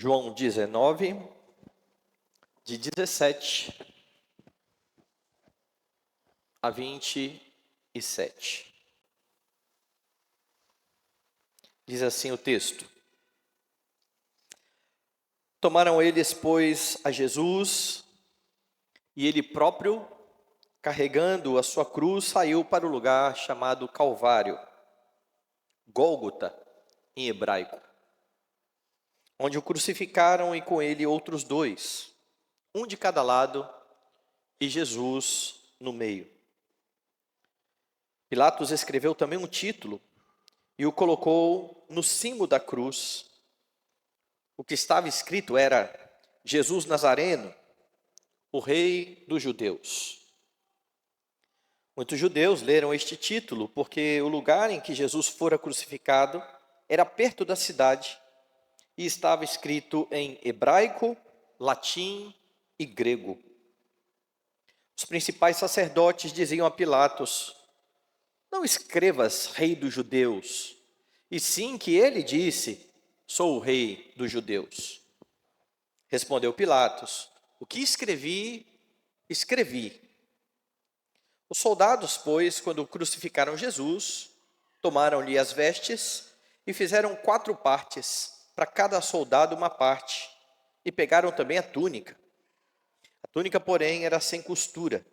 João 19, de 17 a 27. Diz assim o texto: Tomaram eles, pois, a Jesus, e ele próprio, carregando a sua cruz, saiu para o lugar chamado Calvário, Gólgota, em hebraico, onde o crucificaram e com ele outros dois, um de cada lado e Jesus no meio. Pilatos escreveu também um título e o colocou no cimo da cruz. O que estava escrito era: Jesus Nazareno, o Rei dos Judeus. Muitos judeus leram este título porque o lugar em que Jesus fora crucificado era perto da cidade e estava escrito em hebraico, latim e grego. Os principais sacerdotes diziam a Pilatos: Não escrevas Rei dos Judeus, e sim que ele disse: Sou o Rei dos Judeus. Respondeu Pilatos: O que escrevi, escrevi. Os soldados, pois, quando crucificaram Jesus, tomaram-lhe as vestes e fizeram 4 partes, para cada soldado uma parte, e pegaram também a túnica. A túnica, porém, era sem costura,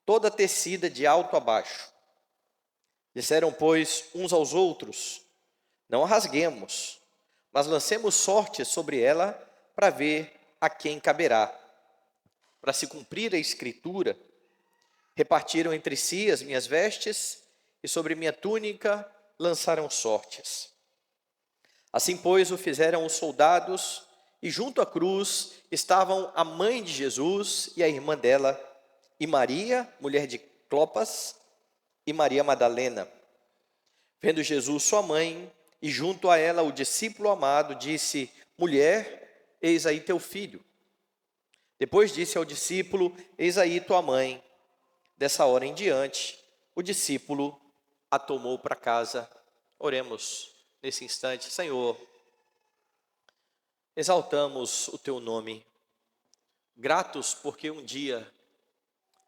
toda tecida de alto a baixo. Disseram, pois, uns aos outros: Não a rasguemos, mas lancemos sortes sobre ela para ver a quem caberá. Para se cumprir a escritura, repartiram entre si as minhas vestes e sobre minha túnica lançaram sortes. Assim, pois, o fizeram os soldados, e junto à cruz estavam a mãe de Jesus e a irmã dela, e Maria, mulher de Clopas, e Maria Madalena. Vendo Jesus sua mãe, e junto a ela o discípulo amado, disse: Mulher, eis aí teu filho. Depois disse ao discípulo: Eis aí tua mãe. Dessa hora em diante, o discípulo a tomou para casa. Oremos nesse instante. Senhor, exaltamos o teu nome, gratos porque um dia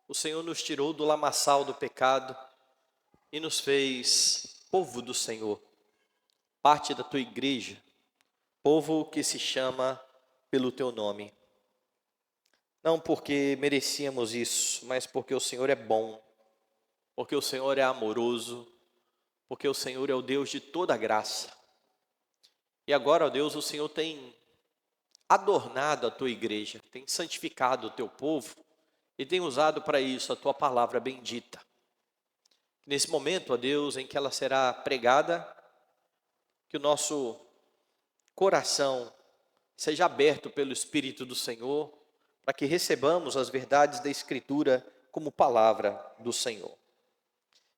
o Senhor nos tirou do lamaçal do pecado e nos fez povo do Senhor, parte da tua igreja, povo que se chama pelo teu nome. Não porque merecíamos isso, mas porque o Senhor é bom, porque o Senhor é amoroso, porque o Senhor é o Deus de toda graça. E agora, ó Deus, o Senhor tem adornado a tua igreja, tem santificado o teu povo e tem usado para isso a tua palavra bendita. Nesse momento, ó Deus, em que ela será pregada, que o nosso coração seja aberto pelo Espírito do Senhor, para que recebamos as verdades da Escritura como palavra do Senhor.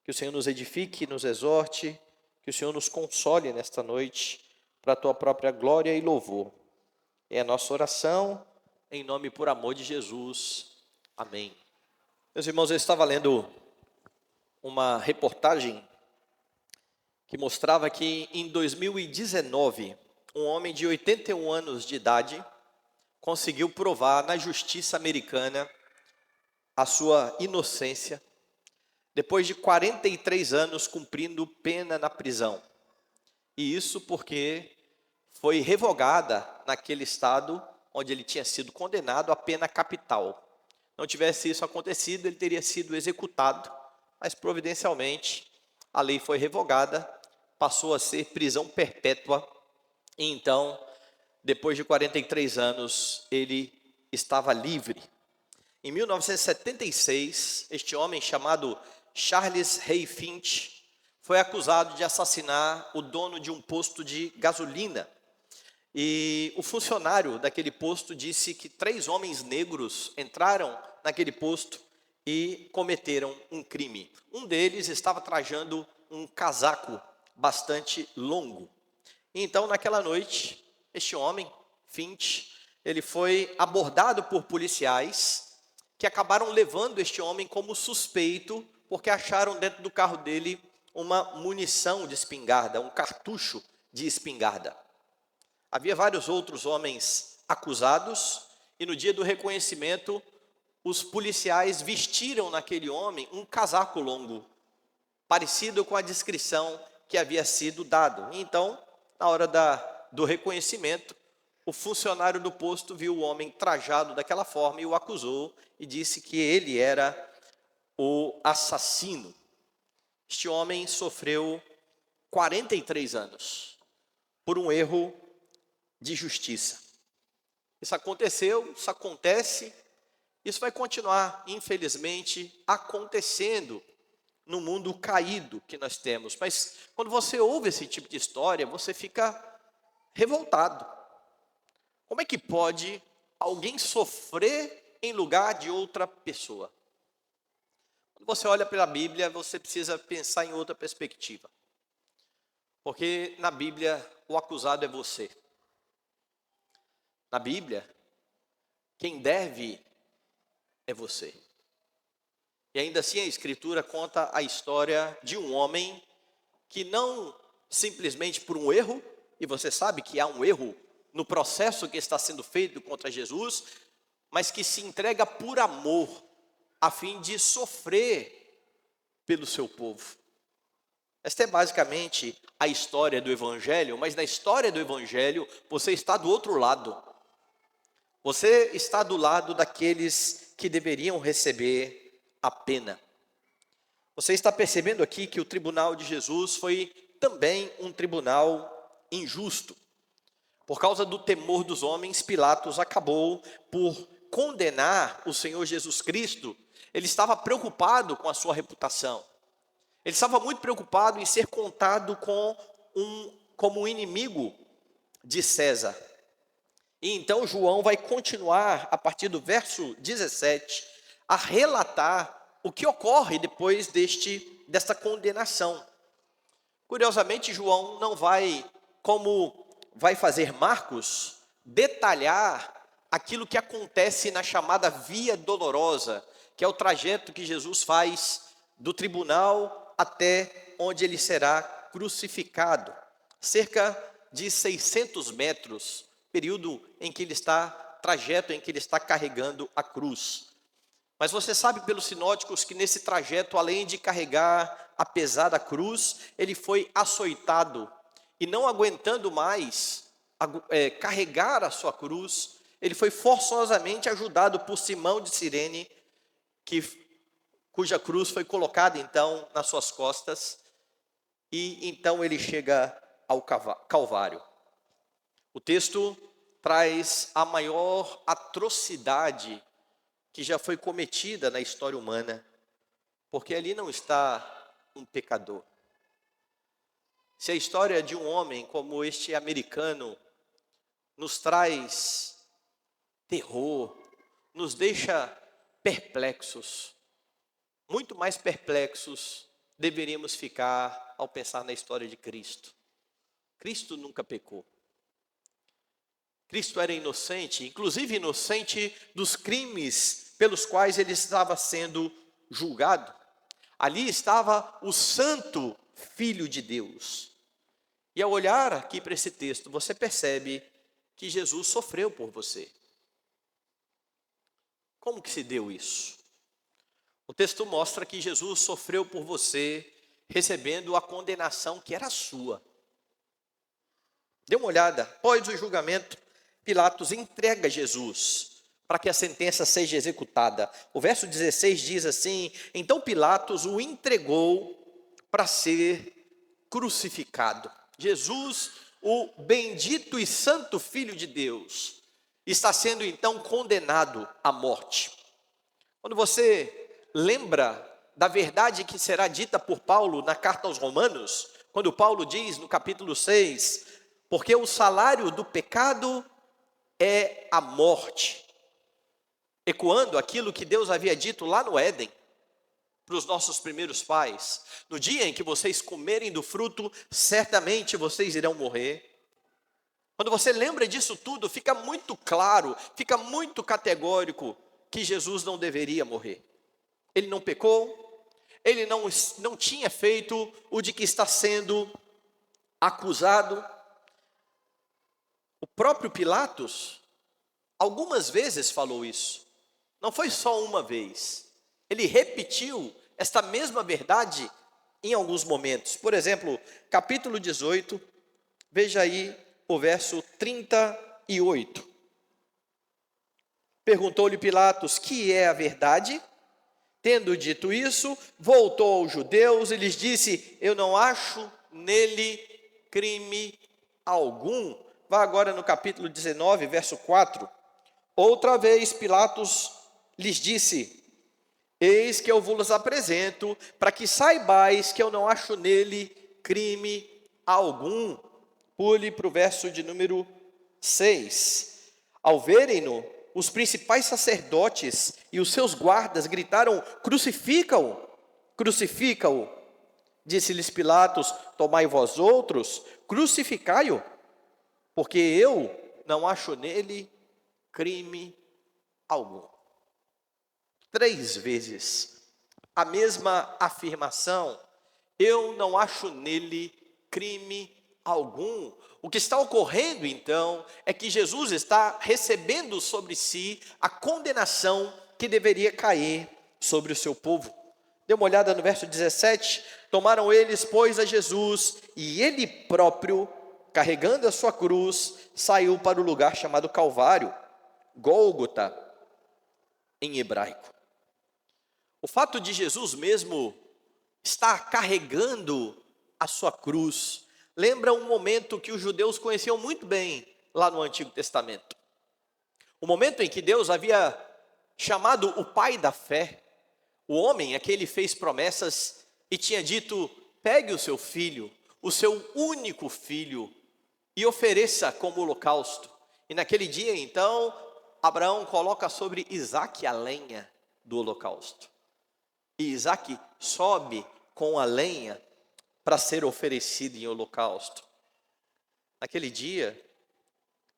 Que o Senhor nos edifique, nos exorte, que o Senhor nos console nesta noite, para a tua própria glória e louvor. É a nossa oração, em nome e por amor de Jesus. Amém. Meus irmãos, eu estava lendo uma reportagem que mostrava que em 2019, um homem de 81 anos de idade conseguiu provar na justiça americana a sua inocência, depois de 43 anos cumprindo pena na prisão. E isso porque foi revogada naquele estado onde ele tinha sido condenado a pena capital. Não tivesse isso acontecido, ele teria sido executado, mas providencialmente a lei foi revogada, passou a ser prisão perpétua, e então, depois de 43 anos, ele estava livre. Em 1976, este homem chamado Charles Ray Finch foi acusado de assassinar o dono de um posto de gasolina. E o funcionário daquele posto disse que 3 homens negros entraram naquele posto e cometeram um crime. Um deles estava trajando um casaco bastante longo. Então, naquela noite, este homem, Finch, ele foi abordado por policiais que acabaram levando este homem como suspeito, porque acharam dentro do carro dele uma munição de espingarda, um cartucho de espingarda. Havia vários outros homens acusados, e no dia do reconhecimento, os policiais vestiram naquele homem um casaco longo, parecido com a descrição que havia sido dado. Então, na hora do reconhecimento, o funcionário do posto viu o homem trajado daquela forma e o acusou e disse que ele era o assassino. Este homem sofreu 43 anos por um erro de justiça. Isso aconteceu, isso acontece, isso vai continuar, infelizmente, acontecendo no mundo caído que nós temos. Mas quando você ouve esse tipo de história, você fica revoltado. Como é que pode alguém sofrer em lugar de outra pessoa? Quando você olha pela Bíblia, você precisa pensar em outra perspectiva. Porque na Bíblia, o acusado é você. Na Bíblia, quem deve é você. E ainda assim a Escritura conta a história de um homem que não simplesmente por um erro, e você sabe que há um erro no processo que está sendo feito contra Jesus, mas que se entrega por amor, a fim de sofrer pelo seu povo. Esta é basicamente a história do Evangelho, mas na história do Evangelho você está do outro lado. Você está do lado daqueles que deveriam receber a pena. Você está percebendo aqui que o tribunal de Jesus foi também um tribunal injusto. Por causa do temor dos homens, Pilatos acabou por condenar o Senhor Jesus Cristo. Ele estava preocupado com a sua reputação. Ele estava muito preocupado em ser contado como um inimigo de César. E então João vai continuar, a partir do verso 17, a relatar o que ocorre depois desta condenação. Curiosamente, João não vai, como vai fazer Marcos, detalhar aquilo que acontece na chamada Via Dolorosa, que é o trajeto que Jesus faz do tribunal até onde ele será crucificado. Cerca de 600 metros, trajeto em que ele está carregando a cruz. Mas você sabe pelos sinóticos que nesse trajeto, além de carregar a pesada cruz, ele foi açoitado. E não aguentando mais carregar a sua cruz, ele foi forçosamente ajudado por Simão de Cirene, cuja cruz foi colocada então nas suas costas. E então ele chega ao Calvário. O texto traz a maior atrocidade que já foi cometida na história humana, porque ali não está um pecador. Se a história de um homem como este americano nos traz terror, nos deixa perplexos, muito mais perplexos deveríamos ficar ao pensar na história de Cristo. Cristo nunca pecou. Cristo era inocente, inclusive inocente dos crimes pelos quais ele estava sendo julgado. Ali estava o santo Filho de Deus. E ao olhar aqui para esse texto, você percebe que Jesus sofreu por você. Como que se deu isso? O texto mostra que Jesus sofreu por você, recebendo a condenação que era sua. Dê uma olhada, após o julgamento, Pilatos entrega Jesus para que a sentença seja executada. O verso 16 diz assim: então Pilatos o entregou para ser crucificado. Jesus, o bendito e santo Filho de Deus, está sendo então condenado à morte. Quando você lembra da verdade que será dita por Paulo na carta aos Romanos, quando Paulo diz no capítulo 6, porque o salário do pecado é a morte, ecoando aquilo que Deus havia dito lá no Éden, para os nossos primeiros pais: no dia em que vocês comerem do fruto, certamente vocês irão morrer. Quando você lembra disso tudo, fica muito claro, fica muito categórico que Jesus não deveria morrer. Ele não pecou, ele não tinha feito o de que está sendo acusado. O próprio Pilatos, algumas vezes falou isso. Não foi só uma vez. Ele repetiu esta mesma verdade em alguns momentos. Por exemplo, capítulo 18, veja aí o verso 38. Perguntou-lhe Pilatos: que é a verdade? Tendo dito isso, voltou aos judeus e lhes disse: eu não acho nele crime algum. Vá agora no capítulo 19, verso 4. Outra vez Pilatos lhes disse: eis que eu vos apresento, para que saibais que eu não acho nele crime algum. Pule para o verso de número 6. Ao verem-no, os principais sacerdotes e os seus guardas gritaram: crucifica-o, crucifica-o. Disse-lhes Pilatos: tomai vós outros, crucificai-o, porque eu não acho nele crime algum. 3 vezes a mesma afirmação: eu não acho nele crime algum. O que está ocorrendo então é que Jesus está recebendo sobre si a condenação que deveria cair sobre o seu povo. Dê uma olhada no verso 17. Tomaram eles, pois, a Jesus, e ele próprio, carregando a sua cruz, saiu para o lugar chamado Calvário, Gólgota em hebraico. O fato de Jesus mesmo estar carregando a sua cruz lembra um momento que os judeus conheciam muito bem lá no Antigo Testamento. O momento em que Deus havia chamado o pai da fé, o homem a quem ele fez promessas e tinha dito: pegue o seu filho, o seu único filho, e ofereça como holocausto. E naquele dia então, Abraão coloca sobre Isaque a lenha do holocausto. E Isaque sobe com a lenha para ser oferecido em holocausto. Naquele dia,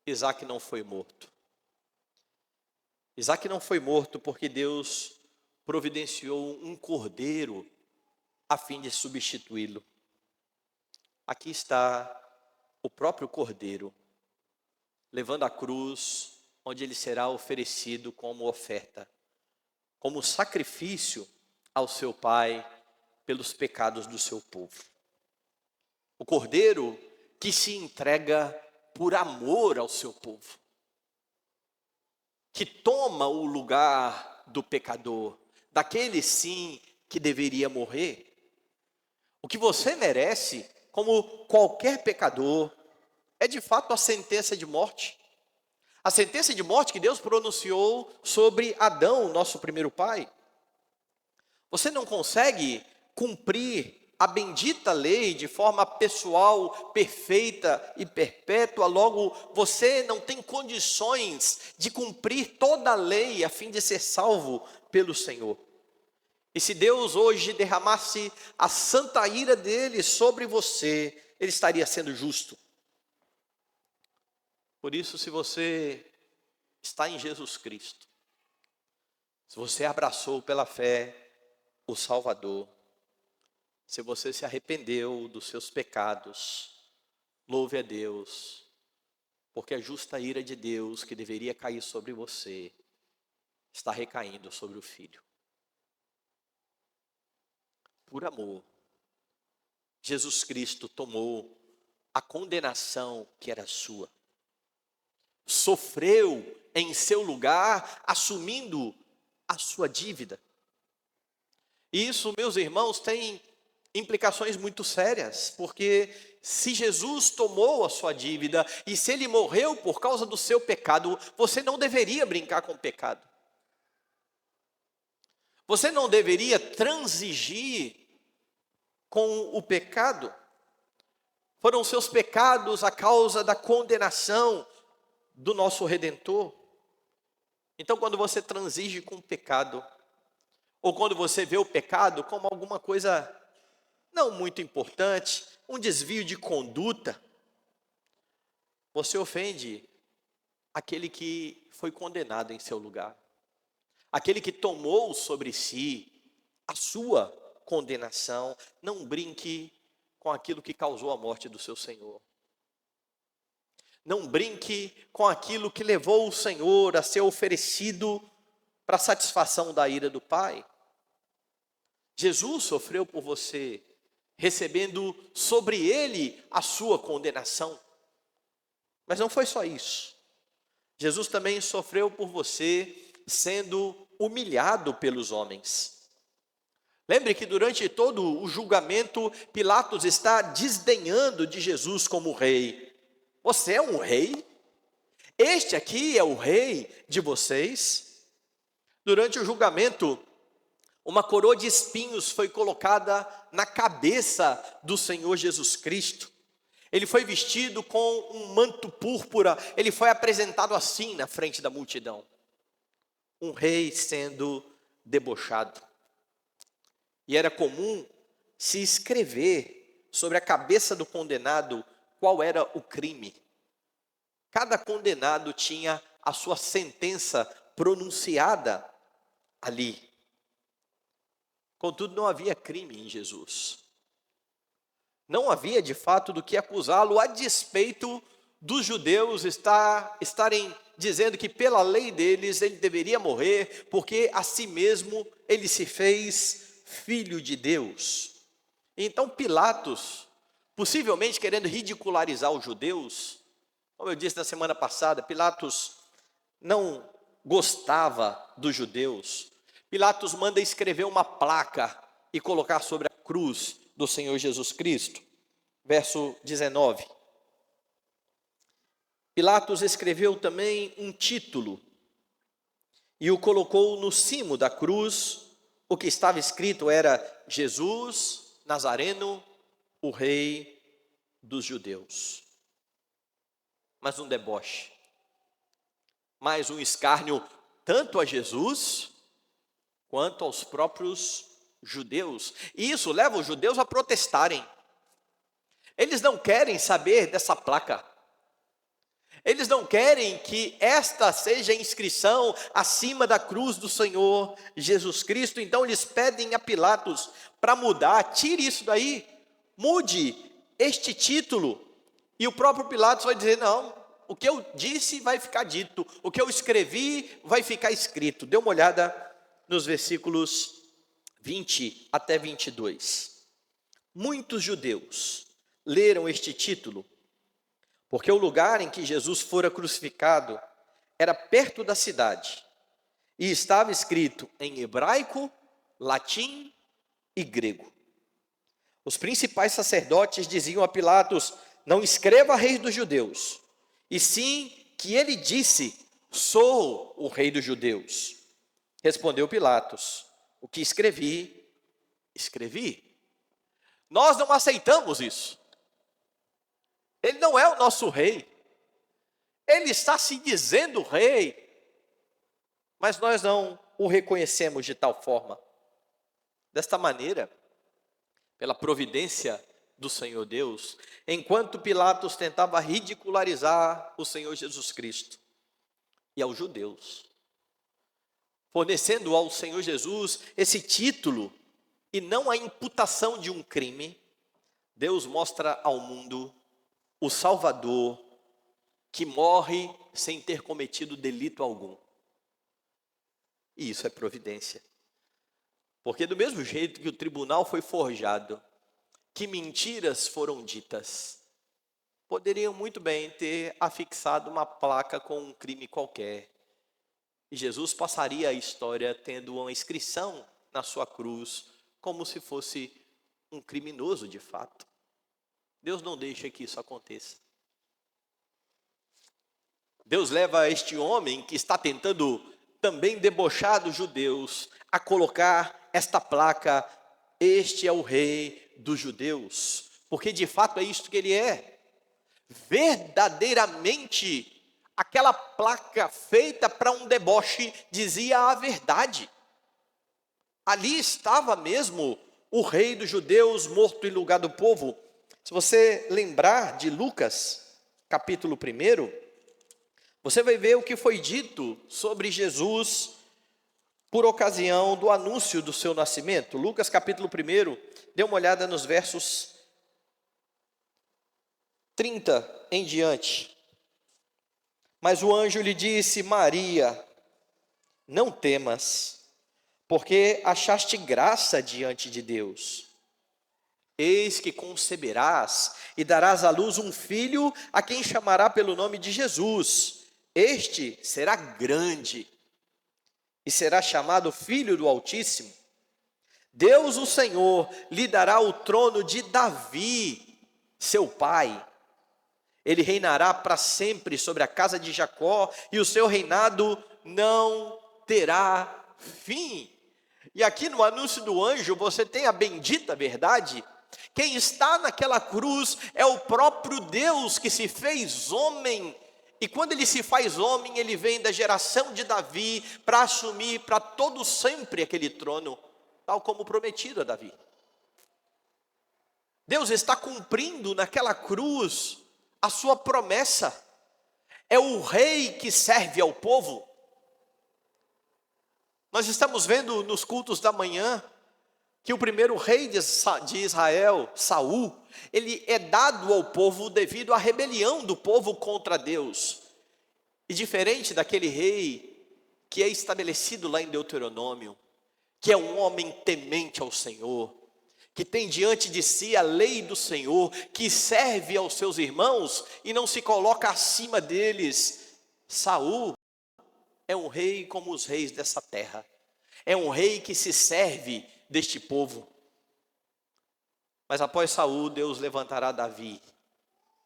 Isaque não foi morto. Isaque não foi morto porque Deus providenciou um cordeiro a fim de substituí-lo. Aqui está o próprio cordeiro, levando a cruz, onde ele será oferecido como oferta, como sacrifício ao seu Pai pelos pecados do seu povo. O cordeiro que se entrega por amor ao seu povo, que toma o lugar do pecador, daquele sim que deveria morrer. O que você merece, como qualquer pecador, é de fato a sentença de morte. A sentença de morte que Deus pronunciou sobre Adão, nosso primeiro pai. Você não consegue cumprir a bendita lei de forma pessoal, perfeita e perpétua, logo você não tem condições de cumprir toda a lei a fim de ser salvo pelo Senhor. E se Deus hoje derramasse a santa ira dele sobre você, ele estaria sendo justo. Por isso, se você está em Jesus Cristo, se você abraçou pela fé o Salvador, se você se arrependeu dos seus pecados, louve a Deus, porque a justa ira de Deus que deveria cair sobre você, está recaindo sobre o Filho. Por amor, Jesus Cristo tomou a condenação que era sua, sofreu em seu lugar, assumindo a sua dívida. E isso, meus irmãos, tem implicações muito sérias, porque se Jesus tomou a sua dívida e se ele morreu por causa do seu pecado, você não deveria brincar com o pecado. Você não deveria transigir com o pecado. Foram os seus pecados a causa da condenação do nosso Redentor. Então, quando você transige com o pecado, ou quando você vê o pecado como alguma coisa não muito importante, um desvio de conduta, você ofende aquele que foi condenado em seu lugar, aquele que tomou sobre si a sua condenação. Não brinque com aquilo que causou a morte do seu Senhor. Não brinque com aquilo que levou o Senhor a ser oferecido para a satisfação da ira do Pai. Jesus sofreu por você, recebendo sobre ele a sua condenação. Mas não foi só isso. Jesus também sofreu por você, sendo humilhado pelos homens. Lembre que durante todo o julgamento, Pilatos está desdenhando de Jesus como rei. Você é um rei? Este aqui é o rei de vocês? Durante o julgamento, uma coroa de espinhos foi colocada na cabeça do Senhor Jesus Cristo. Ele foi vestido com um manto púrpura, ele foi apresentado assim na frente da multidão. Um rei sendo debochado. E era comum se escrever sobre a cabeça do condenado qual era o crime. Cada condenado tinha a sua sentença pronunciada ali. Contudo, não havia crime em Jesus. Não havia de fato do que acusá-lo, a despeito dos judeus estarem dizendo que pela lei deles ele deveria morrer, porque a si mesmo ele se fez filho de Deus. Então Pilatos, possivelmente querendo ridicularizar os judeus, como eu disse na semana passada, Pilatos não gostava dos judeus. Pilatos manda escrever uma placa e colocar sobre a cruz do Senhor Jesus Cristo. Verso 19. Pilatos escreveu também um título e o colocou no cimo da cruz. O que estava escrito era: Jesus Nazareno, o rei dos judeus. Mas um deboche, mais um escárnio tanto a Jesus quanto aos próprios judeus. E isso leva os judeus a protestarem. Eles não querem saber dessa placa. Eles não querem que esta seja a inscrição acima da cruz do Senhor Jesus Cristo. Então eles pedem a Pilatos para mudar. Tire isso daí, mude este título. E o próprio Pilatos vai dizer: não, o que eu disse vai ficar dito, o que eu escrevi vai ficar escrito. Dê uma olhada nos versículos 20 até 22. Muitos judeus leram este título, porque o lugar em que Jesus fora crucificado era perto da cidade, e estava escrito em hebraico, latim e grego. Os principais sacerdotes diziam a Pilatos: não escreva rei dos judeus, e sim que ele disse: sou o rei dos judeus. Respondeu Pilatos: o que escrevi, escrevi. Nós não aceitamos isso. Ele não é o nosso rei. Ele está se dizendo rei, mas nós não o reconhecemos de tal forma. Desta maneira, pela providência do Senhor Deus, enquanto Pilatos tentava ridicularizar o Senhor Jesus Cristo e aos judeus, fornecendo ao Senhor Jesus esse título e não a imputação de um crime, Deus mostra ao mundo o Salvador que morre sem ter cometido delito algum. E isso é providência. Porque do mesmo jeito que o tribunal foi forjado, que mentiras foram ditas, poderiam muito bem ter afixado uma placa com um crime qualquer. E Jesus passaria a história tendo uma inscrição na sua cruz, como se fosse um criminoso de fato. Deus não deixa que isso aconteça. Deus leva este homem que está tentando também debochar dos judeus a colocar esta placa: este é o rei dos judeus. Porque de fato é isto que ele é. Verdadeiramente, aquela placa feita para um deboche dizia a verdade. Ali estava mesmo o rei dos judeus morto em lugar do povo. Se você lembrar de Lucas, capítulo 1, você vai ver o que foi dito sobre Jesus por ocasião do anúncio do seu nascimento. Lucas capítulo 1, dê uma olhada nos versos 30 em diante. Mas o anjo lhe disse: Maria, não temas, porque achaste graça diante de Deus. Eis que conceberás e darás à luz um filho, a quem chamará pelo nome de Jesus. Este será grande e será chamado Filho do Altíssimo. Deus, o Senhor, lhe dará o trono de Davi, seu pai. Ele reinará para sempre sobre a casa de Jacó, e o seu reinado não terá fim. E aqui no anúncio do anjo, você tem a bendita verdade. Quem está naquela cruz é o próprio Deus que se fez homem. E quando ele se faz homem, ele vem da geração de Davi para assumir para todo sempre aquele trono, tal como prometido a Davi. Deus está cumprindo naquela cruz a sua promessa. É o rei que serve ao povo. Nós estamos vendo nos cultos da manhã que o primeiro rei de Israel, Saul, ele é dado ao povo devido à rebelião do povo contra Deus. E diferente daquele rei que é estabelecido lá em Deuteronômio, que é um homem temente ao Senhor, que tem diante de si a lei do Senhor, que serve aos seus irmãos e não se coloca acima deles. Saul é um rei como os reis dessa terra. É um rei que se serve deste povo. Mas após Saul, Deus levantará Davi,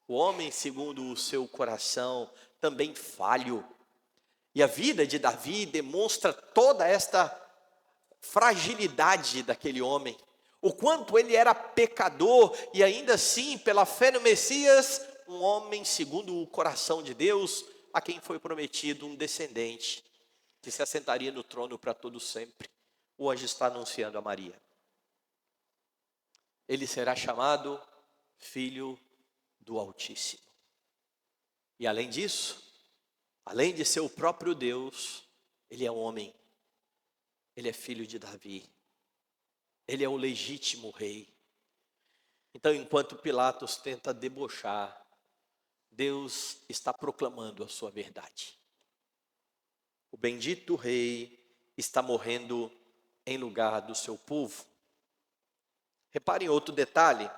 o homem segundo o seu coração, também falho. E a vida de Davi demonstra toda esta fragilidade daquele homem. O quanto ele era pecador e ainda assim, pela fé no Messias, um homem segundo o coração de Deus, a quem foi prometido um descendente que se assentaria no trono para todo sempre. O anjo está anunciando a Maria. Ele será chamado Filho do Altíssimo. E além disso, além de ser o próprio Deus, ele é homem. Ele é filho de Davi. Ele é o legítimo rei. Então, enquanto Pilatos tenta debochar, Deus está proclamando a sua verdade. O bendito rei está morrendo em lugar do seu povo. Reparem outro detalhe.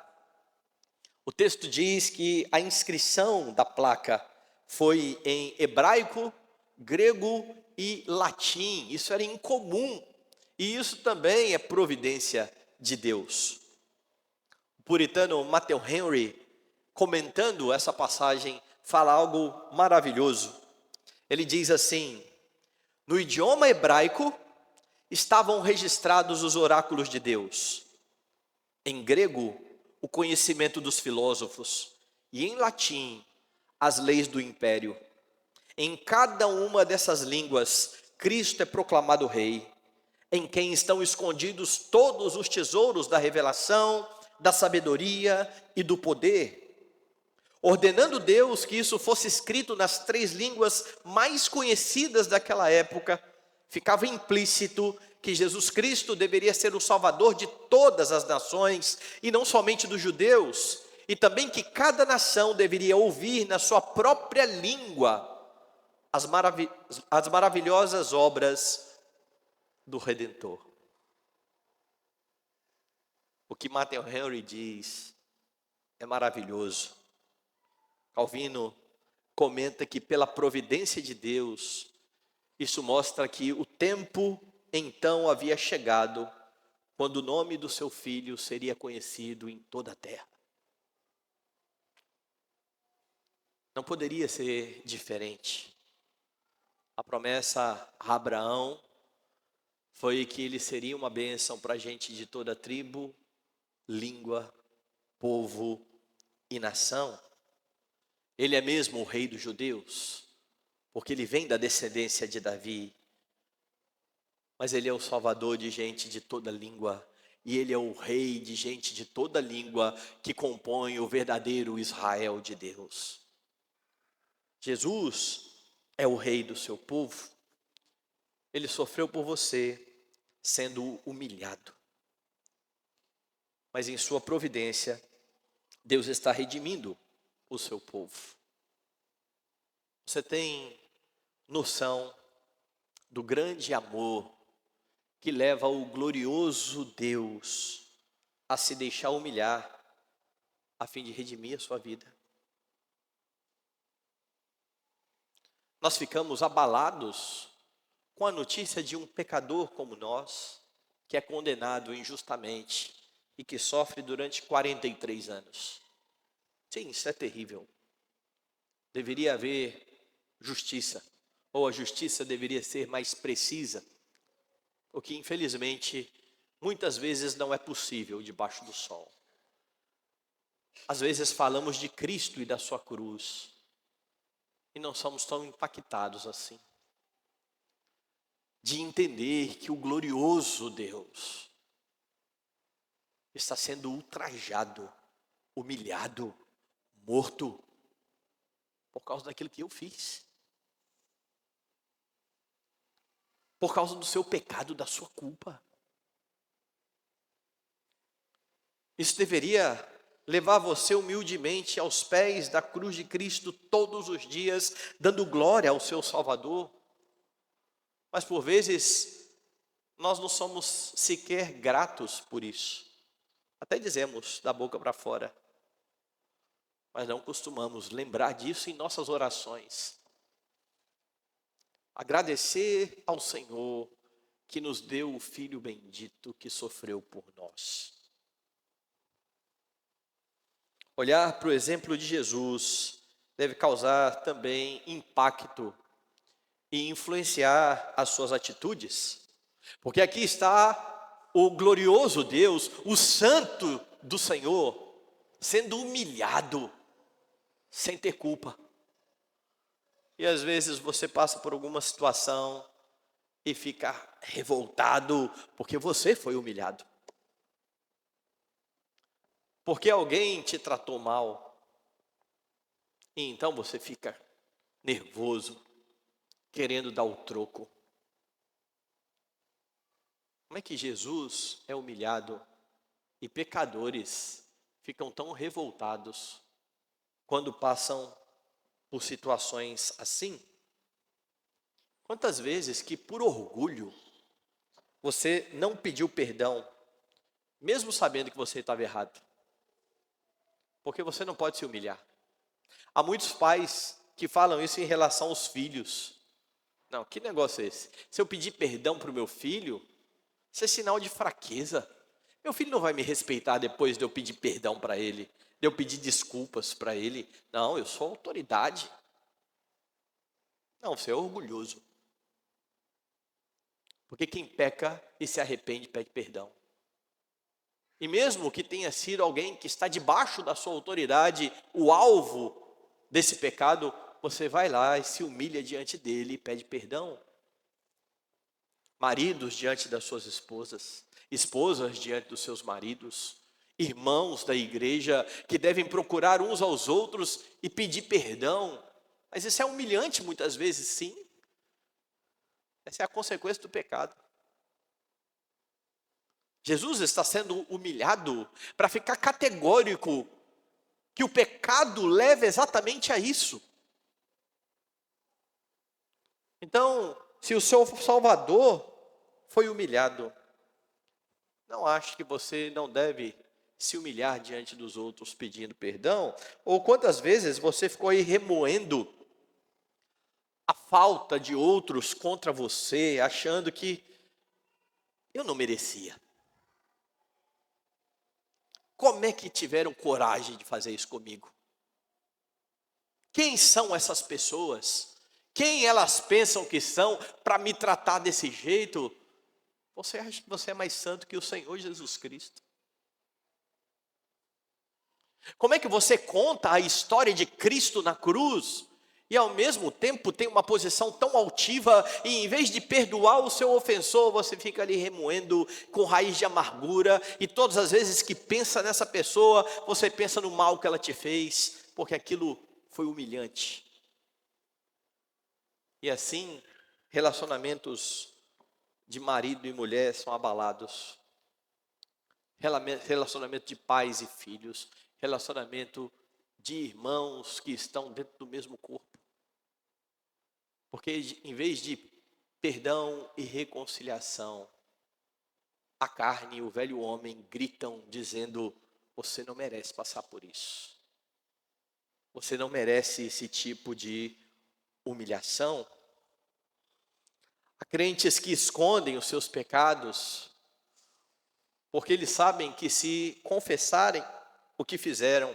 O texto diz que a inscrição da placa foi em hebraico, grego e latim. Isso era incomum. E isso também é providência de Deus. O puritano Matthew Henry, comentando essa passagem, fala algo maravilhoso. Ele diz assim: no idioma hebraico estavam registrados os oráculos de Deus. Em grego, o conhecimento dos filósofos. E em latim, as leis do império. Em cada uma dessas línguas, Cristo é proclamado rei, em quem estão escondidos todos os tesouros da revelação, da sabedoria e do poder. Ordenando Deus que isso fosse escrito nas 3 línguas mais conhecidas daquela época, ficava implícito que Jesus Cristo deveria ser o Salvador de todas as nações, e não somente dos judeus, e também que cada nação deveria ouvir na sua própria língua as maravilhosas obras do Redentor. O que Matthew Henry diz é maravilhoso. Calvino comenta que pela providência de Deus, isso mostra que o tempo então havia chegado, quando o nome do seu filho seria conhecido em toda a terra. Não poderia ser diferente. A promessa a Abraão foi que ele seria uma bênção para a gente de toda tribo, língua, povo e nação. Ele é mesmo o rei dos judeus, porque ele vem da descendência de Davi. Mas ele é o salvador de gente de toda língua. E ele é o rei de gente de toda língua que compõe o verdadeiro Israel de Deus. Jesus é o rei do seu povo. Ele sofreu por você, sendo humilhado. Mas em sua providência, Deus está redimindo o seu povo. Você tem noção do grande amor que leva o glorioso Deus a se deixar humilhar a fim de redimir a sua vida? Nós ficamos abalados com a notícia de um pecador como nós, que é condenado injustamente e que sofre durante 43 anos. Sim, isso é terrível. Deveria haver justiça, ou a justiça deveria ser mais precisa, o que infelizmente muitas vezes não é possível debaixo do sol. Às vezes falamos de Cristo e da sua cruz, e não somos tão impactados assim, de entender que o glorioso Deus está sendo ultrajado, humilhado, morto, por causa daquilo que eu fiz. Por causa do seu pecado, da sua culpa. Isso deveria levar você humildemente aos pés da cruz de Cristo todos os dias, dando glória ao seu Salvador. Mas por vezes, nós não somos sequer gratos por isso. Até dizemos da boca para fora, mas não costumamos lembrar disso em nossas orações. Agradecer ao Senhor que nos deu o Filho bendito que sofreu por nós. Olhar para o exemplo de Jesus deve causar também impacto e influenciar as suas atitudes. Porque aqui está o glorioso Deus, o santo do Senhor, sendo humilhado sem ter culpa. E às vezes você passa por alguma situação e fica revoltado porque você foi humilhado. Porque alguém te tratou mal. E então você fica nervoso, querendo dar o troco. Como é que Jesus é humilhado e pecadores ficam tão revoltados quando passam por situações assim? Quantas vezes que por orgulho você não pediu perdão, mesmo sabendo que você estava errado? Porque você não pode se humilhar. Há muitos pais que falam isso em relação aos filhos. Não, que negócio é esse? Se eu pedir perdão para o meu filho, isso é sinal de fraqueza. Meu filho não vai me respeitar depois de eu pedir perdão para ele, de eu pedir desculpas para ele. Não, eu sou autoridade. Não, você é orgulhoso. Porque quem peca e se arrepende pede perdão. E mesmo que tenha sido alguém que está debaixo da sua autoridade, o alvo desse pecado, você vai lá e se humilha diante dele e pede perdão. Maridos diante das suas esposas, esposas diante dos seus maridos, irmãos da igreja que devem procurar uns aos outros e pedir perdão. Mas isso é humilhante muitas vezes, sim. Essa é a consequência do pecado. Jesus está sendo humilhado para ficar categórico que o pecado leva exatamente a isso. Então, se o seu Salvador foi humilhado, não ache que você não deve se humilhar diante dos outros pedindo perdão. Ou quantas vezes você ficou aí remoendo a falta de outros contra você, achando que eu não merecia. Como é que tiveram coragem de fazer isso comigo? Quem são essas pessoas? Quem elas pensam que são para me tratar desse jeito? Você acha que você é mais santo que o Senhor Jesus Cristo? Como é que você conta a história de Cristo na cruz e ao mesmo tempo tem uma posição tão altiva e em vez de perdoar o seu ofensor, você fica ali remoendo com raiz de amargura e todas as vezes que pensa nessa pessoa, você pensa no mal que ela te fez, porque aquilo foi humilhante. E assim, relacionamentos de marido e mulher são abalados. Relacionamento de pais e filhos, relacionamento de irmãos que estão dentro do mesmo corpo. Porque em vez de perdão e reconciliação, a carne e o velho homem gritam dizendo: você não merece passar por isso. Você não merece esse tipo de humilhação. Há crentes que escondem os seus pecados, porque eles sabem que se confessarem o que fizeram,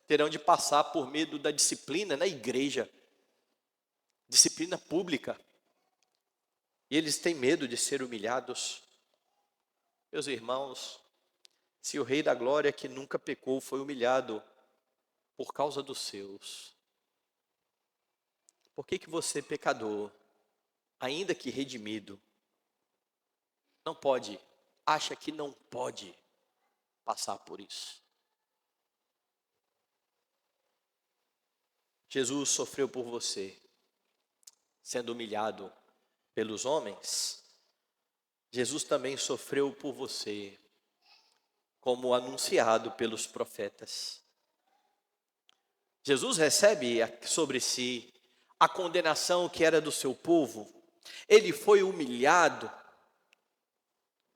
terão de passar por medo da disciplina na igreja, disciplina pública. E eles têm medo de ser humilhados. Meus irmãos, se o Rei da Glória, que nunca pecou, foi humilhado por causa dos seus, por que você, pecador, ainda que redimido, não pode, acha que não pode passar por isso? Jesus sofreu por você, sendo humilhado pelos homens. Jesus também sofreu por você, como anunciado pelos profetas. Jesus recebe sobre si a condenação que era do seu povo. Ele foi humilhado,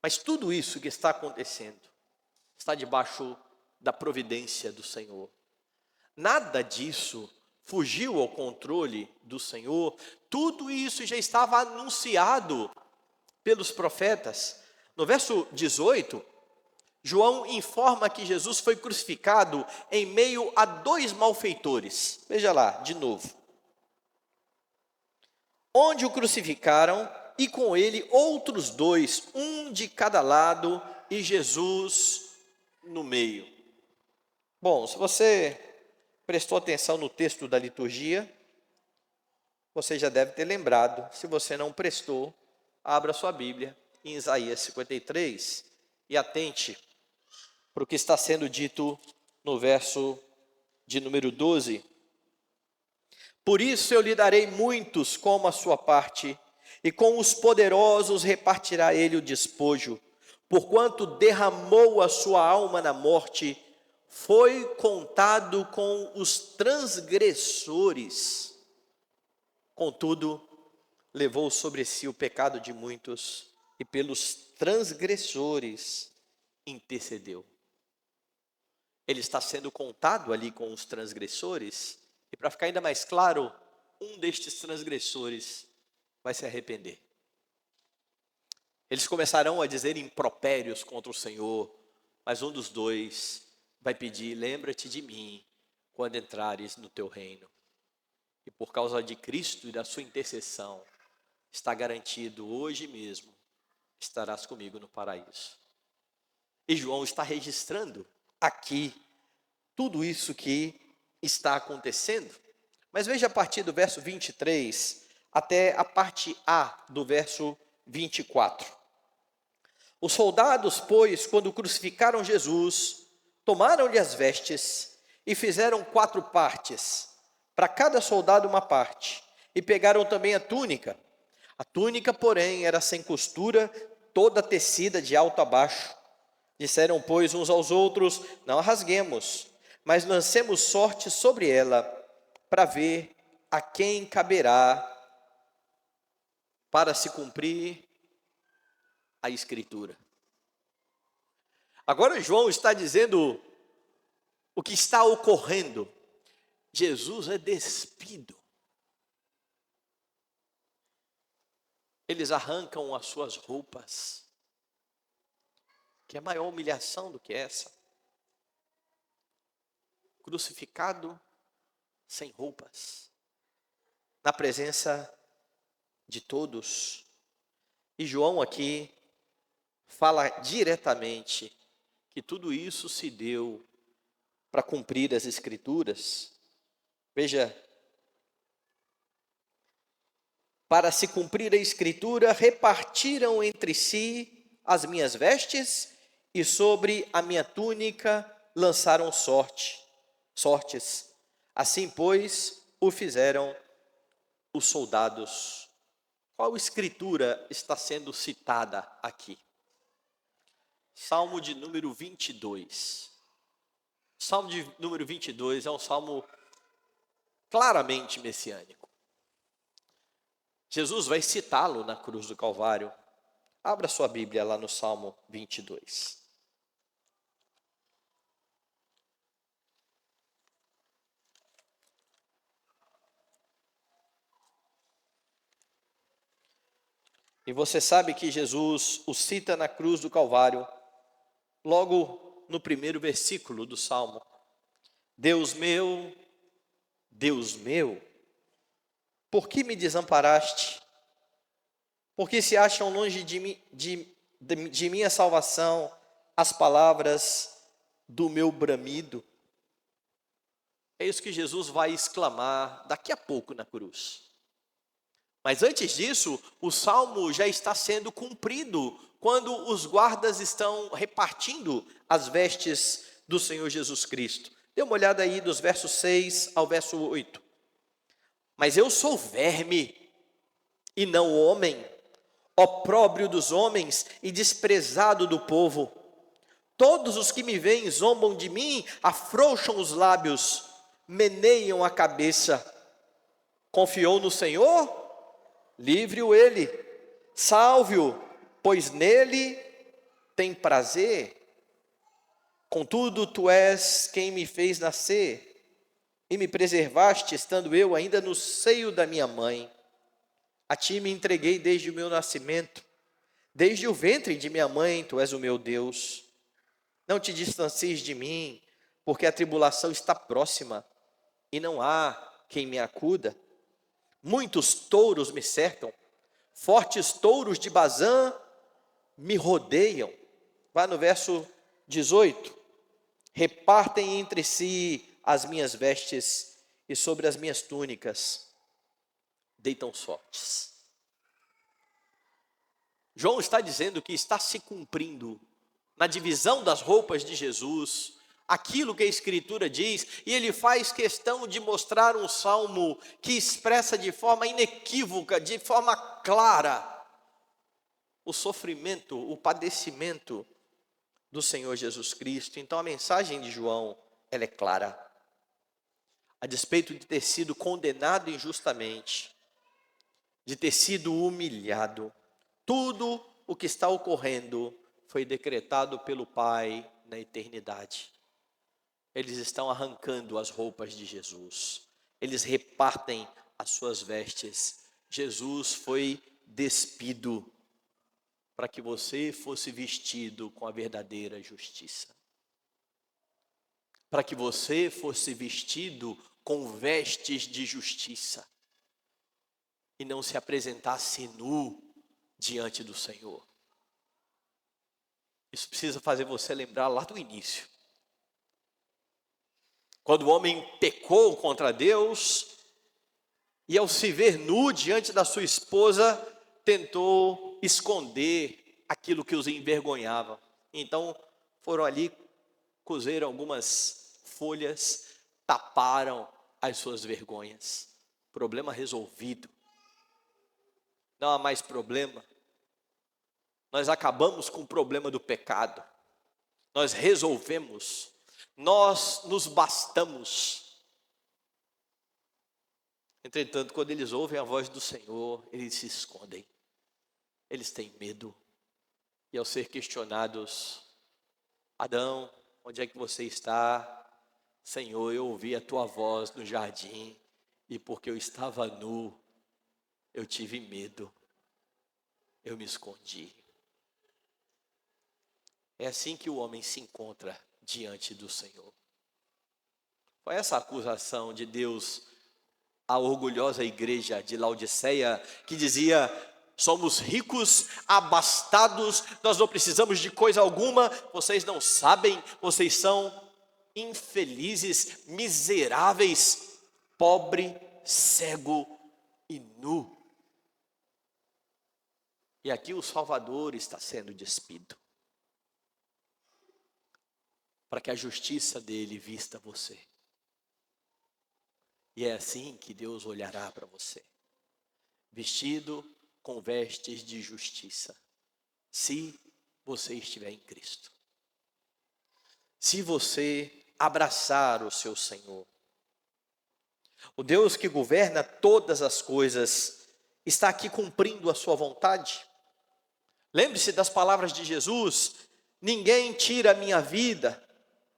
mas tudo isso que está acontecendo está debaixo da providência do Senhor. Nada disso fugiu ao controle do Senhor. Tudo isso já estava anunciado pelos profetas. No verso 18, João informa que Jesus foi crucificado em meio a dois malfeitores. Veja lá, de novo. Onde o crucificaram, e com ele outros dois, um de cada lado, e Jesus no meio. Bom, se você prestou atenção no texto da liturgia, você já deve ter lembrado. Se você não prestou, abra sua Bíblia em Isaías 53 e atente para o que está sendo dito no verso de número 12. Por isso eu lhe darei muitos como a sua parte, e com os poderosos repartirá ele o despojo. Porquanto derramou a sua alma na morte, foi contado com os transgressores. Contudo, levou sobre si o pecado de muitos, e pelos transgressores intercedeu. Ele está sendo contado ali com os transgressores, e para ficar ainda mais claro, um destes transgressores vai se arrepender. Eles começarão a dizer impropérios contra o Senhor, mas um dos dois vai pedir: lembra-te de mim quando entrares no teu reino. E por causa de Cristo e da sua intercessão, está garantido: hoje mesmo estarás comigo no paraíso. E João está registrando aqui tudo isso que está acontecendo. Mas veja a partir do verso 23 até a parte A do verso 24. Os soldados, pois, quando crucificaram Jesus, tomaram-lhe as vestes e fizeram 4 partes, para cada soldado uma parte, e pegaram também a túnica. A túnica, porém, era sem costura, toda tecida de alto a baixo. Disseram, pois, uns aos outros: não a rasguemos, mas lancemos sorte sobre ela, para ver a quem caberá, para se cumprir a Escritura. Agora João está dizendo o que está ocorrendo. Jesus é despido. Eles arrancam as suas roupas. Que é maior humilhação do que essa? Crucificado sem roupas, na presença de todos. E João aqui fala diretamente que tudo isso se deu para cumprir as Escrituras. Veja, para se cumprir a Escritura, repartiram entre si as minhas vestes, e sobre a minha túnica lançaram sortes. Assim, pois, o fizeram os soldados. Qual escritura está sendo citada aqui? Salmo de número 22. Salmo de número 22 é um salmo claramente messiânico. Jesus vai citá-lo na cruz do Calvário. Abra sua Bíblia lá no Salmo 22. E você sabe que Jesus o cita na cruz do Calvário, logo no primeiro versículo do Salmo. Deus meu, por que me desamparaste? Por que se acham longe de minha salvação as palavras do meu bramido? É isso que Jesus vai exclamar daqui a pouco na cruz. Mas antes disso, o salmo já está sendo cumprido quando os guardas estão repartindo as vestes do Senhor Jesus Cristo. Dê uma olhada aí dos versos 6 ao verso 8. Mas eu sou verme e não homem, opróbrio dos homens e desprezado do povo. Todos os que me veem zombam de mim, afrouxam os lábios, meneiam a cabeça. Confiou no Senhor? Livre-o ele, salve-o, pois nele tem prazer. Contudo, tu és quem me fez nascer e me preservaste, estando eu ainda no seio da minha mãe. A ti me entreguei desde o meu nascimento, desde o ventre de minha mãe, tu és o meu Deus. Não te distancies de mim, porque a tribulação está próxima e não há quem me acuda. Muitos touros me cercam, fortes touros de Bazã me rodeiam. Vá no verso 18. Repartem entre si as minhas vestes e sobre as minhas túnicas deitam sortes. João está dizendo que está se cumprindo na divisão das roupas de Jesus aquilo que a Escritura diz, e ele faz questão de mostrar um salmo que expressa de forma inequívoca, de forma clara, o sofrimento, o padecimento do Senhor Jesus Cristo. Então a mensagem de João, ela é clara. A despeito de ter sido condenado injustamente, de ter sido humilhado, tudo o que está ocorrendo foi decretado pelo Pai na eternidade. Eles estão arrancando as roupas de Jesus. Eles repartem as suas vestes. Jesus foi despido para que você fosse vestido com a verdadeira justiça. Para que você fosse vestido com vestes de justiça. E não se apresentasse nu diante do Senhor. Isso precisa fazer você lembrar lá do início. Quando o homem pecou contra Deus, e ao se ver nu diante da sua esposa, tentou esconder aquilo que os envergonhava. Então, foram ali, cozeram algumas folhas, taparam as suas vergonhas. Problema resolvido. Não há mais problema. Nós acabamos com o problema do pecado. Nós resolvemos. Nós nos bastamos. Entretanto, quando eles ouvem a voz do Senhor, eles se escondem. Eles têm medo. E ao ser questionados, Adão, onde é que você está? Senhor, eu ouvi a tua voz no jardim, e porque eu estava nu, eu tive medo. Eu me escondi. É assim que o homem se encontra diante do Senhor. Foi essa acusação de Deus à orgulhosa igreja de Laodiceia, que dizia: somos ricos, abastados, nós não precisamos de coisa alguma, vocês não sabem, vocês são infelizes, miseráveis, pobre, cego e nu. E aqui o Salvador está sendo despido, para que a justiça dele vista você. E é assim que Deus olhará para você, vestido com vestes de justiça, se você estiver em Cristo. Se você abraçar o seu Senhor, o Deus que governa todas as coisas está aqui cumprindo a sua vontade? Lembre-se das palavras de Jesus: ninguém tira a minha vida,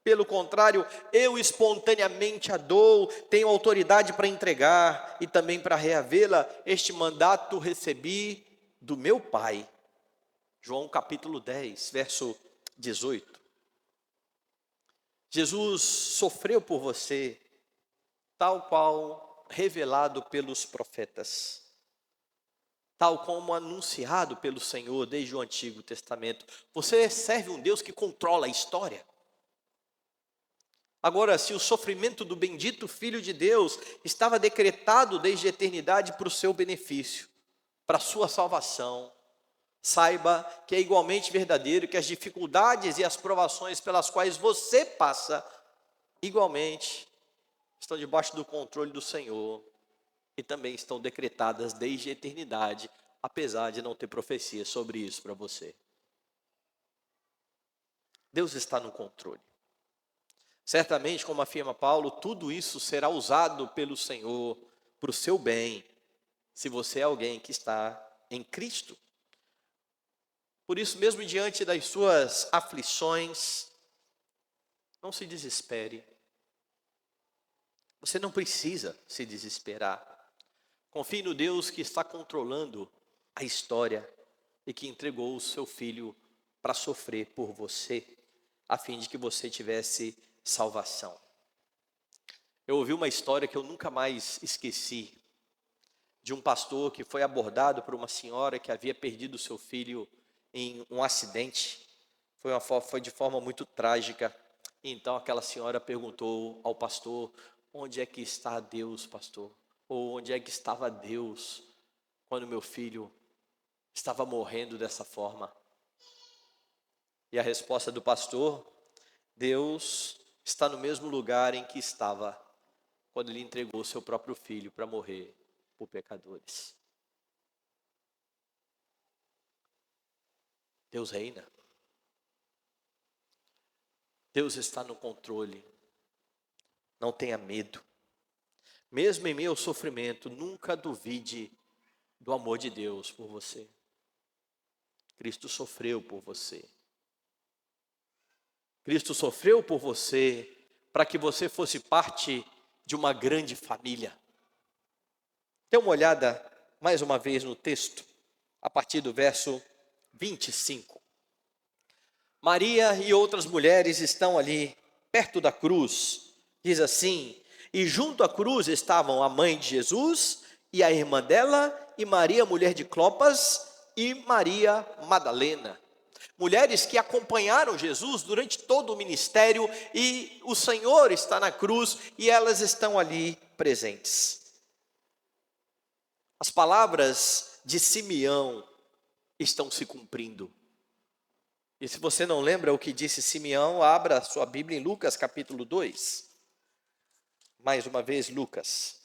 pelo contrário, eu espontaneamente a dou, tenho autoridade para entregar e também para reavê-la. Este mandato recebi do meu Pai. João capítulo 10, verso 18. Jesus sofreu por você, tal qual revelado pelos profetas, tal como anunciado pelo Senhor desde o Antigo Testamento. Você serve um Deus que controla a história. Agora, se o sofrimento do bendito Filho de Deus estava decretado desde a eternidade para o seu benefício, para a sua salvação, saiba que é igualmente verdadeiro que as dificuldades e as provações pelas quais você passa, igualmente, estão debaixo do controle do Senhor e também estão decretadas desde a eternidade, apesar de não ter profecia sobre isso para você. Deus está no controle. Certamente, como afirma Paulo, tudo isso será usado pelo Senhor para o seu bem, se você é alguém que está em Cristo. Por isso, mesmo diante das suas aflições, não se desespere. Você não precisa se desesperar. Confie no Deus que está controlando a história e que entregou o seu Filho para sofrer por você, a fim de que você tivesse salvação. Eu ouvi uma história que eu nunca mais esqueci, de um pastor que foi abordado por uma senhora que havia perdido seu filho em um acidente. Foi de forma muito trágica. Então aquela senhora perguntou ao pastor: onde é que está Deus, pastor? Ou onde é que estava Deus quando meu filho estava morrendo dessa forma? E a resposta do pastor: Deus está no mesmo lugar em que estava quando ele entregou seu próprio filho para morrer por pecadores. Deus reina. Deus está no controle. Não tenha medo. Mesmo em meio ao sofrimento, nunca duvide do amor de Deus por você. Cristo sofreu por você. Cristo sofreu por você para que você fosse parte de uma grande família. Dê uma olhada mais uma vez no texto, a partir do verso 25. Maria e outras mulheres estão ali, perto da cruz. Diz assim: e junto à cruz estavam a mãe de Jesus e a irmã dela, e Maria, mulher de Clopas, e Maria Madalena. Mulheres que acompanharam Jesus durante todo o ministério, e o Senhor está na cruz e elas estão ali presentes. As palavras de Simeão estão se cumprindo. E se você não lembra o que disse Simeão, abra a sua Bíblia em Lucas capítulo 2. Mais uma vez, Lucas.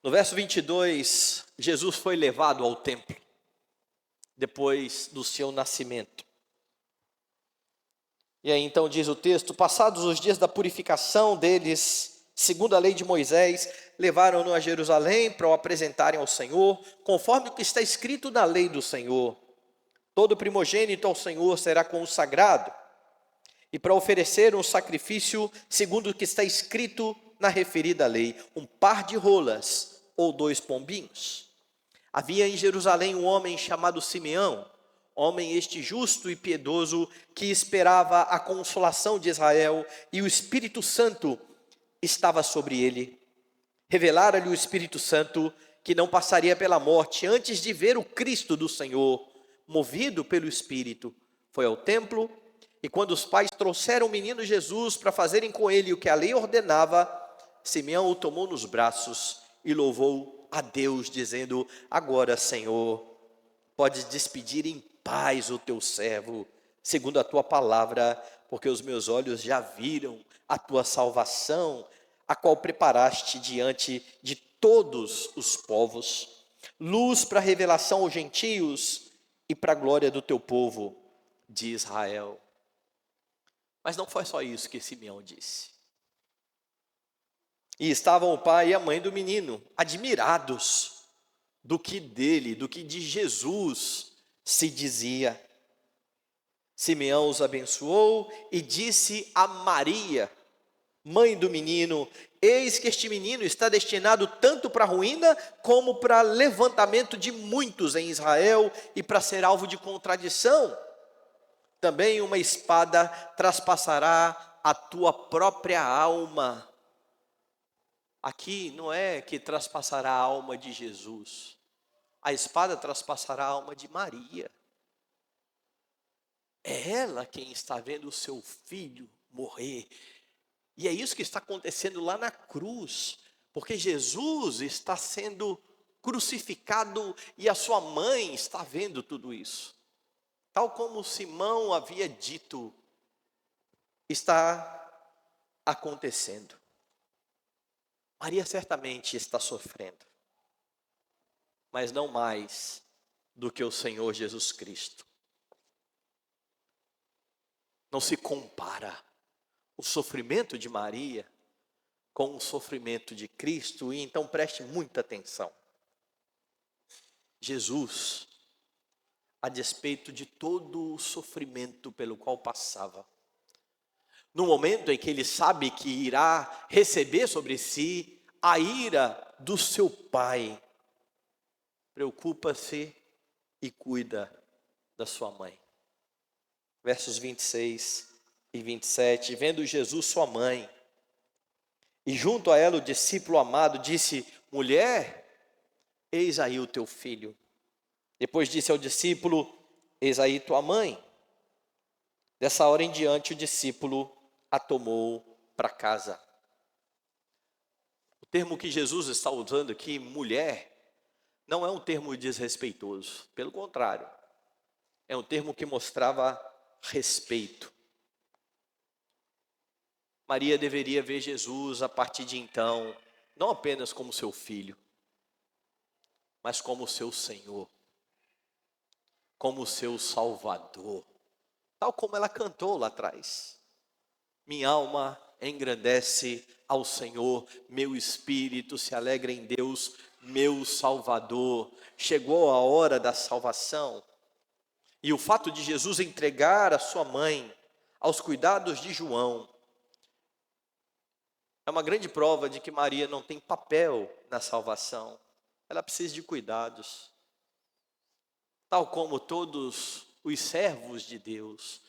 No verso 22, Jesus foi levado ao templo, depois do seu nascimento. E aí então diz o texto: passados os dias da purificação deles, segundo a lei de Moisés, levaram-no a Jerusalém para o apresentarem ao Senhor, conforme o que está escrito na lei do Senhor. Todo primogênito ao Senhor será consagrado, e para oferecer um sacrifício, segundo o que está escrito na referida lei, um par de rolas ou 2 pombinhos. Havia em Jerusalém um homem chamado Simeão, homem este justo e piedoso, que esperava a consolação de Israel, e o Espírito Santo estava sobre ele. Revelara-lhe o Espírito Santo que não passaria pela morte antes de ver o Cristo do Senhor. Movido pelo Espírito, foi ao templo, e quando os pais trouxeram o menino Jesus para fazerem com ele o que a lei ordenava, Simeão o tomou nos braços e louvou a Deus, dizendo: agora, Senhor, podes despedir em paz o teu servo, segundo a tua palavra, porque os meus olhos já viram a tua salvação, a qual preparaste diante de todos os povos, luz para revelação aos gentios e para a glória do teu povo de Israel. Mas não foi só isso que Simeão disse. E estavam o pai e a mãe do menino, admirados do que de Jesus se dizia. Simeão os abençoou e disse a Maria, mãe do menino: eis que este menino está destinado tanto para a ruína, como para levantamento de muitos em Israel, e para ser alvo de contradição. Também uma espada traspassará a tua própria alma. Aqui não é que traspassará a alma de Jesus, a espada traspassará a alma de Maria. É ela quem está vendo o seu filho morrer. E é isso que está acontecendo lá na cruz, porque Jesus está sendo crucificado e a sua mãe está vendo tudo isso. Tal como Simão havia dito, está acontecendo. Maria certamente está sofrendo, mas não mais do que o Senhor Jesus Cristo. Não se compara o sofrimento de Maria com o sofrimento de Cristo, e então preste muita atenção. Jesus, a despeito de todo o sofrimento pelo qual passava, no momento em que ele sabe que irá receber sobre si a ira do seu Pai, preocupa-se e cuida da sua mãe. Versos 26 e 27, vendo Jesus sua mãe, e junto a ela o discípulo amado, disse: mulher, eis aí o teu filho. Depois disse ao discípulo: eis aí tua mãe. Dessa hora em diante o discípulo a tomou para casa. O termo que Jesus está usando aqui, mulher, não é um termo desrespeitoso, pelo contrário, é um termo que mostrava respeito. Maria deveria ver Jesus a partir de então, não apenas como seu filho, mas como seu Senhor, como seu Salvador, tal como ela cantou lá atrás. Minha alma engrandece ao Senhor, meu espírito se alegra em Deus, meu Salvador. Chegou a hora da salvação. E o fato de Jesus entregar a sua mãe aos cuidados de João é uma grande prova de que Maria não tem papel na salvação. Ela precisa de cuidados, tal como todos os servos de Deus,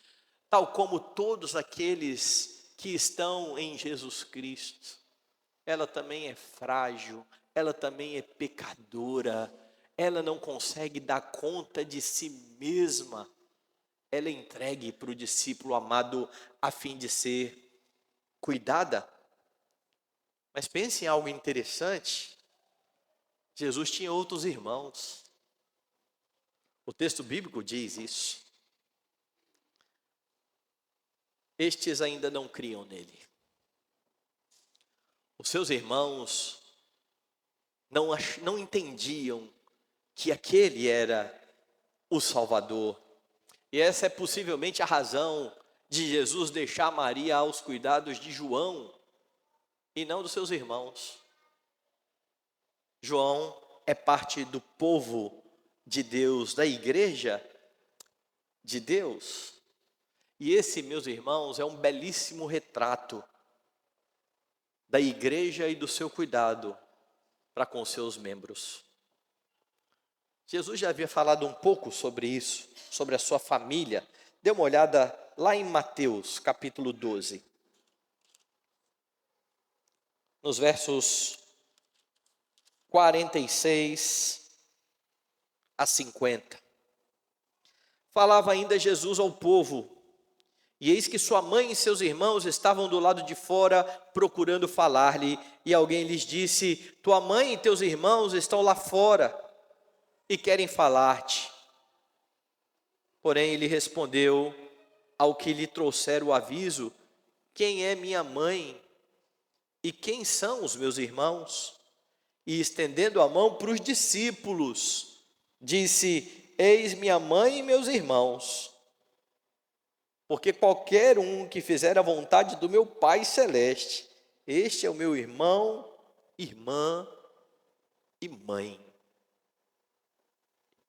tal como todos aqueles que estão em Jesus Cristo. Ela também é frágil, ela também é pecadora, ela não consegue dar conta de si mesma. Ela é entregue para o discípulo amado a fim de ser cuidada. Mas pense em algo interessante. Jesus tinha outros irmãos. O texto bíblico diz isso. Estes ainda não criam nele. Os seus irmãos não entendiam que aquele era o Salvador. E essa é possivelmente a razão de Jesus deixar Maria aos cuidados de João e não dos seus irmãos. João é parte do povo de Deus, da igreja de Deus. E esse, meus irmãos, é um belíssimo retrato da igreja e do seu cuidado para com seus membros. Jesus já havia falado um pouco sobre isso, sobre a sua família. Dê uma olhada lá em Mateus, capítulo 12. Nos versos 46 a 50. Falava ainda Jesus ao povo, e eis que sua mãe e seus irmãos estavam do lado de fora procurando falar-lhe, e alguém lhes disse: tua mãe e teus irmãos estão lá fora e querem falar-te. Porém ele respondeu ao que lhe trouxeram o aviso: quem é minha mãe e quem são os meus irmãos? E estendendo a mão para os discípulos, disse: eis minha mãe e meus irmãos. Porque qualquer um que fizer a vontade do meu Pai Celeste, Este é o meu irmão, irmã e mãe.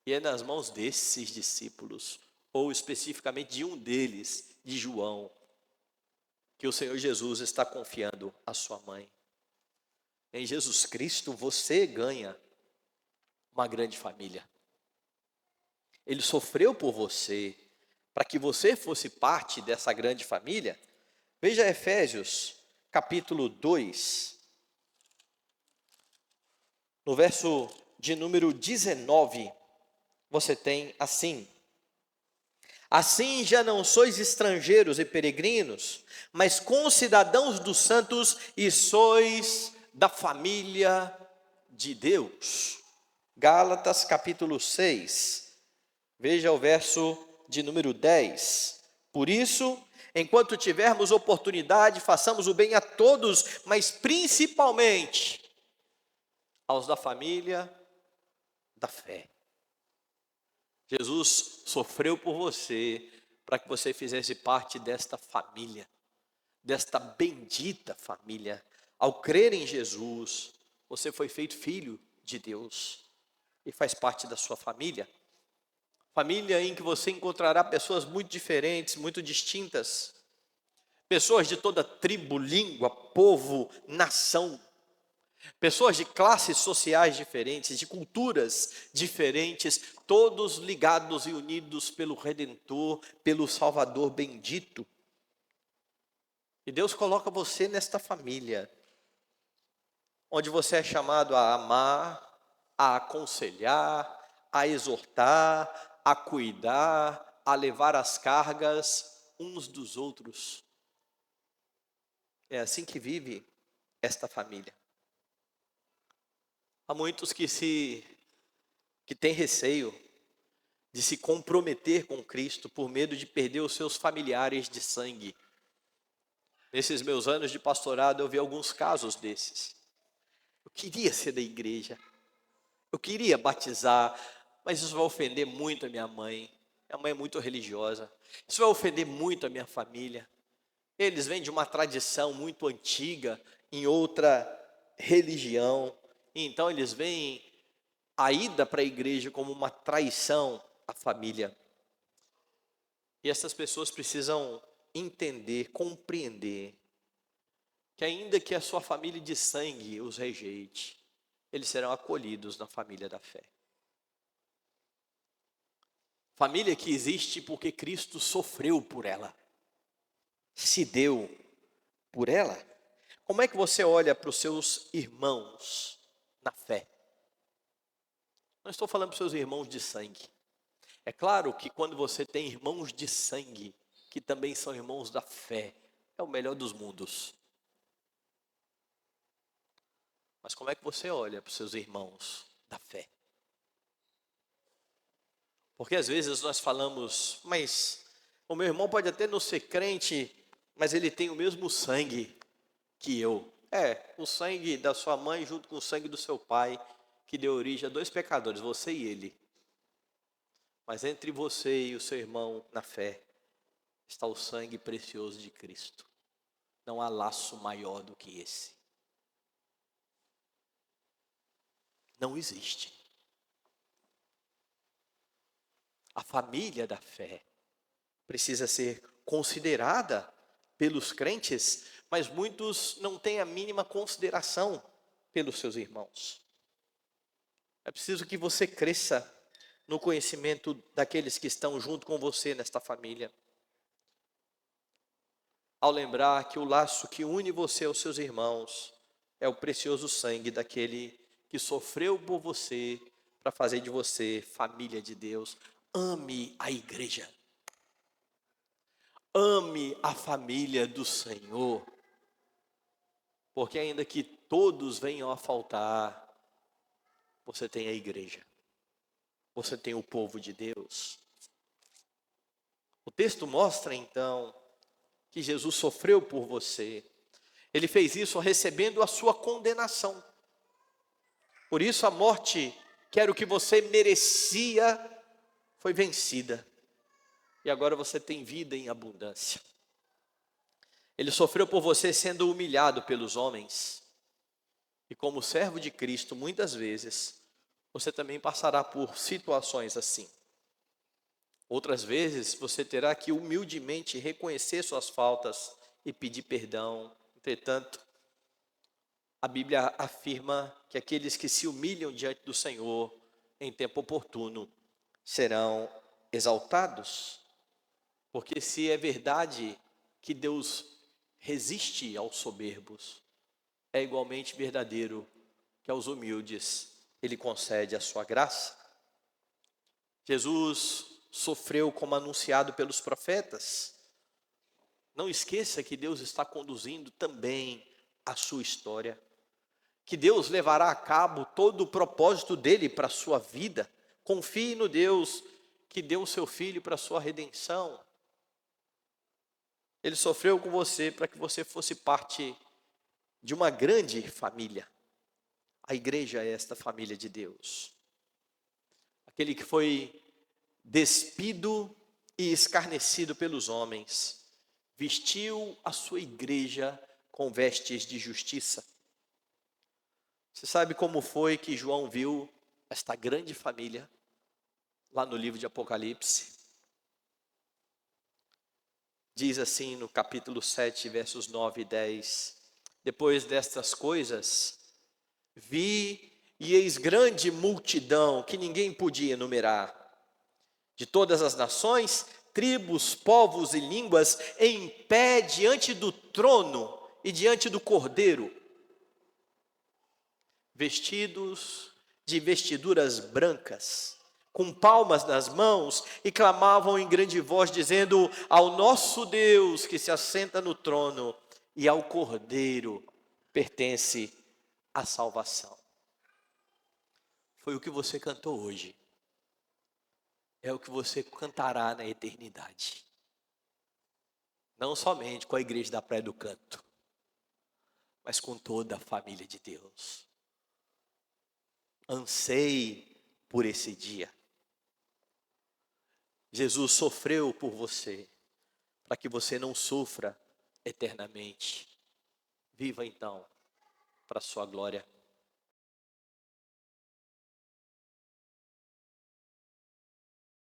E é nas mãos desses discípulos, ou especificamente de um deles, de João, que o Senhor Jesus está confiando a sua mãe. Em Jesus Cristo você ganha uma grande família. Ele sofreu por você, para que você fosse parte dessa grande família. Veja Efésios, capítulo 2, no verso de número 19, você tem assim: assim já não sois estrangeiros e peregrinos, mas concidadãos dos santos e sois da família de Deus. Gálatas capítulo 6, veja o verso de número 10. Por isso, enquanto tivermos oportunidade, façamos o bem a todos, mas principalmente aos da família da fé. Jesus sofreu por você, para que você fizesse parte desta família, desta bendita família. Ao crer em Jesus, você foi feito filho de Deus e faz parte da sua família. Família em que você encontrará pessoas muito diferentes, muito distintas. Pessoas de toda tribo, língua, povo, nação. Pessoas de classes sociais diferentes, de culturas diferentes, todos ligados e unidos pelo Redentor, pelo Salvador bendito. E Deus coloca você nesta família, onde você é chamado a amar, a aconselhar, a exortar, a cuidar, a levar as cargas uns dos outros. É assim que vive esta família. Há muitos que têm receio de se comprometer com Cristo por medo de perder os seus familiares de sangue. Nesses meus anos de pastorado eu vi alguns casos desses. Eu queria ser da igreja, eu queria batizar, mas isso vai ofender muito a minha mãe. Minha mãe é muito religiosa. Isso vai ofender muito a minha família. Eles vêm de uma tradição muito antiga, em outra religião. E então eles veem a ida para a igreja como uma traição à família. E essas pessoas precisam entender, compreender, que ainda que a sua família de sangue os rejeite, eles serão acolhidos na família da fé. Família que existe porque Cristo sofreu por ela, se deu por ela. Como é que você olha para os seus irmãos na fé? Não estou falando para os seus irmãos de sangue. É claro que quando você tem irmãos de sangue, que também são irmãos da fé, é o melhor dos mundos. Mas como é que você olha para os seus irmãos da fé? Porque às vezes nós falamos, mas o meu irmão pode até não ser crente, mas ele tem o mesmo sangue que eu. É, o sangue da sua mãe junto com o sangue do seu pai, que deu origem a dois pecadores, você e ele. Mas entre você e o seu irmão na fé, está o sangue precioso de Cristo. Não há laço maior do que esse. Não existe. A família da fé precisa ser considerada pelos crentes, mas muitos não têm a mínima consideração pelos seus irmãos. É preciso que você cresça no conhecimento daqueles que estão junto com você nesta família. Ao lembrar que o laço que une você aos seus irmãos é o precioso sangue daquele que sofreu por você para fazer de você família de Deus. Ame a igreja. Ame a família do Senhor. Porque ainda que todos venham a faltar, você tem a igreja. Você tem o povo de Deus. O texto mostra então que Jesus sofreu por você. Ele fez isso recebendo a sua condenação. Por isso a morte, que era o que você merecia, foi vencida. E agora você tem vida em abundância. Ele sofreu por você sendo humilhado pelos homens. E como servo de Cristo, muitas vezes, você também passará por situações assim. Outras vezes, você terá que humildemente reconhecer suas faltas e pedir perdão. Entretanto, a Bíblia afirma que aqueles que se humilham diante do Senhor em tempo oportuno serão exaltados. Porque se é verdade que Deus resiste aos soberbos, é igualmente verdadeiro que aos humildes Ele concede a sua graça. Jesus sofreu como anunciado pelos profetas. Não esqueça que Deus está conduzindo também a sua história, que Deus levará a cabo todo o propósito dele para a sua vida. Confie no Deus que deu o seu Filho para a sua redenção. Ele sofreu com você para que você fosse parte de uma grande família. A igreja é esta família de Deus. Aquele que foi despido e escarnecido pelos homens, vestiu a sua igreja com vestes de justiça. Você sabe como foi que João viu esta grande família lá no livro de Apocalipse? Diz assim no capítulo 7, versos 9 e 10. Depois destas coisas, vi e eis grande multidão que ninguém podia enumerar, de todas as nações, tribos, povos e línguas, em pé diante do trono e diante do Cordeiro, vestidos de vestiduras brancas, com palmas nas mãos, e clamavam em grande voz, dizendo: ao nosso Deus que se assenta no trono e ao Cordeiro pertence a salvação. Foi o que você cantou hoje. É o que você cantará na eternidade. Não somente com a igreja da Praia do Canto, mas com toda a família de Deus. Anseie por esse dia. Jesus sofreu por você, para que você não sofra eternamente. Viva então para a sua glória.